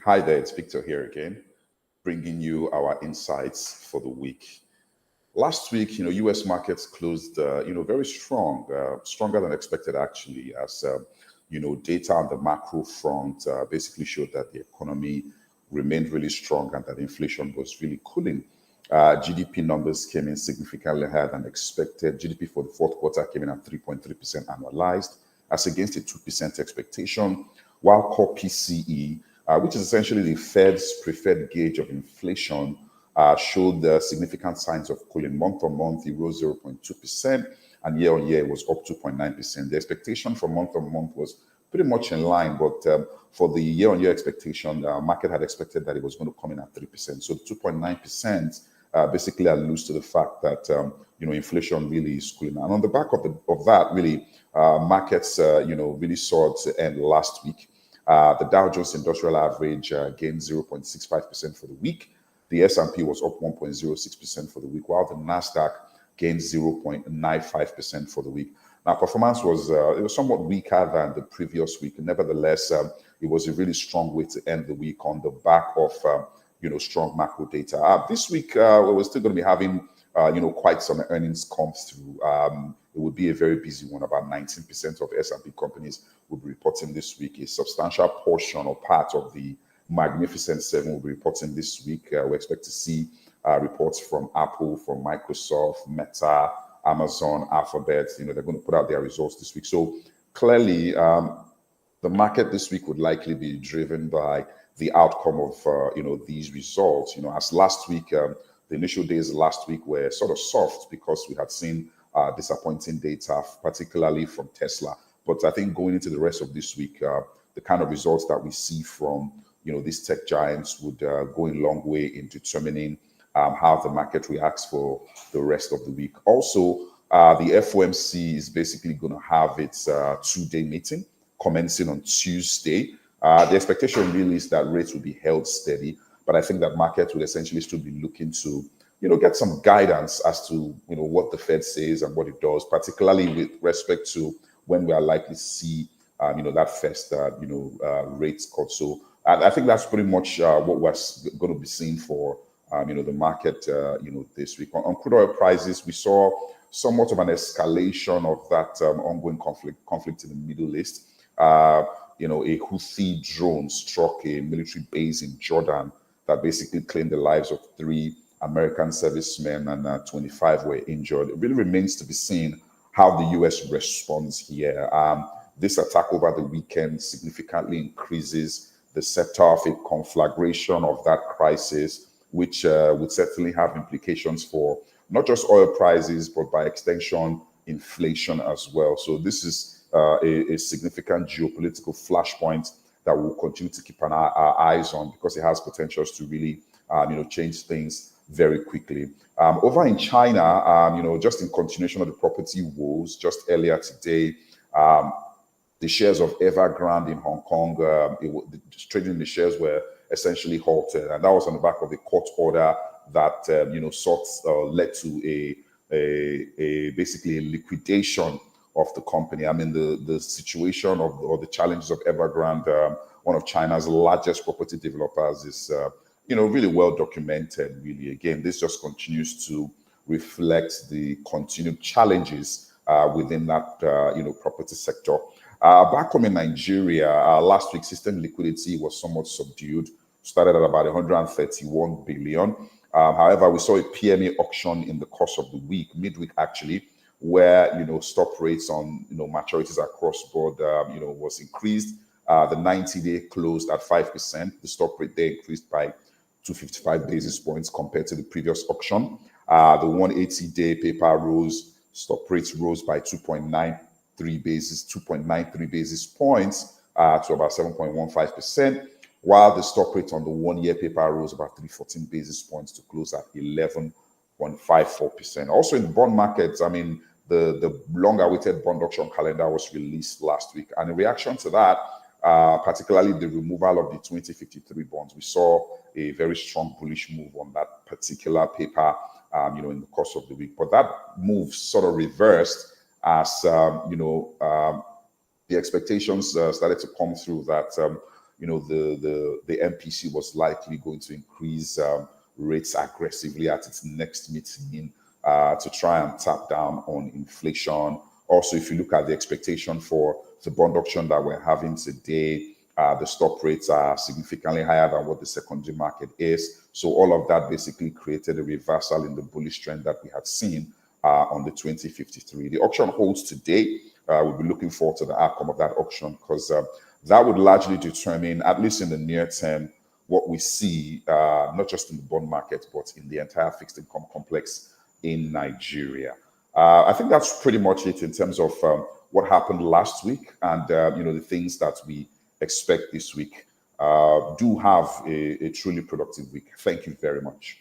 Hi there, it's Victor here again, bringing you our insights for the week. Last week, U.S. markets closed, very strong, stronger than expected actually, as data on the macro front basically showed that the economy remained really strong and that inflation was really cooling. GDP numbers came in significantly higher than expected. GDP for the fourth quarter came in at 3.3% annualized, as against a 2% expectation, while core PCE, which is essentially the Fed's preferred gauge of inflation, showed significant signs of cooling. Month on month, it rose 0.2%, and year on year, it was up 2.9%. The expectation for month on month was pretty much in line, but for the year on year expectation, the market had expected that it was going to come in at 3%. So the 2.9% basically alludes to the fact that inflation really is cooling. And on the back of that, really, markets really saw it end last week. The Dow Jones Industrial Average gained 0.65% for the week. The S&P was up 1.06% for the week, while the Nasdaq gained 0.95% for the week. Now, performance was it was somewhat weaker than the previous week. Nevertheless, it was a really strong way to end the week on the back of strong macro data. This week, we're still going to be having quite some earnings come through. It would be a very busy one. About 19% of S&P companies will be reporting this week. A substantial portion or part of the Magnificent Seven will be reporting this week. We expect to see reports from Apple, from Microsoft, Meta, Amazon, Alphabet. They're going to put out their results this week. So clearly, the market this week would likely be driven by the outcome of these results. As last week, the initial days last week were sort of soft because we had seen disappointing data, particularly from Tesla. But I think going into the rest of this week, the kind of results that we see from these tech giants would go a long way in determining how the market reacts for the rest of the week. Also, the FOMC is basically going to have its two-day meeting commencing on Tuesday. The expectation really is that rates will be held steady, but I think that markets will essentially still be looking to get some guidance as to what the Fed says and what it does, particularly with respect to when we are likely to see that first rates cut. So I think that's pretty much what we're going to be seeing for the market this week. On crude oil prices, we saw somewhat of an escalation of that ongoing conflict in the Middle East. A Houthi drone struck a military base in Jordan that basically claimed the lives of 3 American servicemen and 25 were injured. It really remains to be seen how the U.S. responds here. This attack over the weekend significantly increases the sector of a conflagration of that crisis, which would certainly have implications for not just oil prices, but by extension, inflation as well. So this is a significant geopolitical flashpoint that we'll continue to keep our eyes on because it has potentials to really, change things very quickly. Over in China, just in continuation of the property woes, just earlier today, the shares of Evergrande in Hong Kong, trading in the shares were essentially halted, and that was on the back of a court order that led to a basically a liquidation of the company. I mean, the situation or the challenges of Evergrande, one of China's largest property developers, is really well documented. Really, again, this just continues to reflect the continued challenges within that property sector. Back home in Nigeria, last week system liquidity was somewhat subdued. Started at about 131 billion. However, we saw a PMA auction in the course of the week, midweek actually, where stop rates on maturities across board was increased. The 90-day closed at 5%. The stop rate there increased by 255 basis points compared to the previous auction. The 180-day paper stop rates rose by 2.93 basis points to about 7.15%, while the stop rate on the 1-year paper rose about 314 basis points to close at 11.54%. Also in the bond markets, I mean, the long-awaited bond auction calendar was released last week, and in reaction to that, particularly the removal of the 2053 bonds, we saw a very strong bullish move on that particular paper, in the course of the week. But that move sort of reversed as the expectations started to come through that the MPC was likely going to increase rates aggressively at its next meeting to try and tap down on inflation. Also, if you look at the expectation for the bond auction that we're having today, the stop rates are significantly higher than what the secondary market is. So all of that basically created a reversal in the bullish trend that we had seen on the 2053. The auction holds today. We'll be looking forward to the outcome of that auction because that would largely determine, at least in the near term, what we see, not just in the bond market, but in the entire fixed income complex in Nigeria. I think that's pretty much it in terms of what happened last week and the things that we expect this week. Do have a truly productive week. Thank you very much.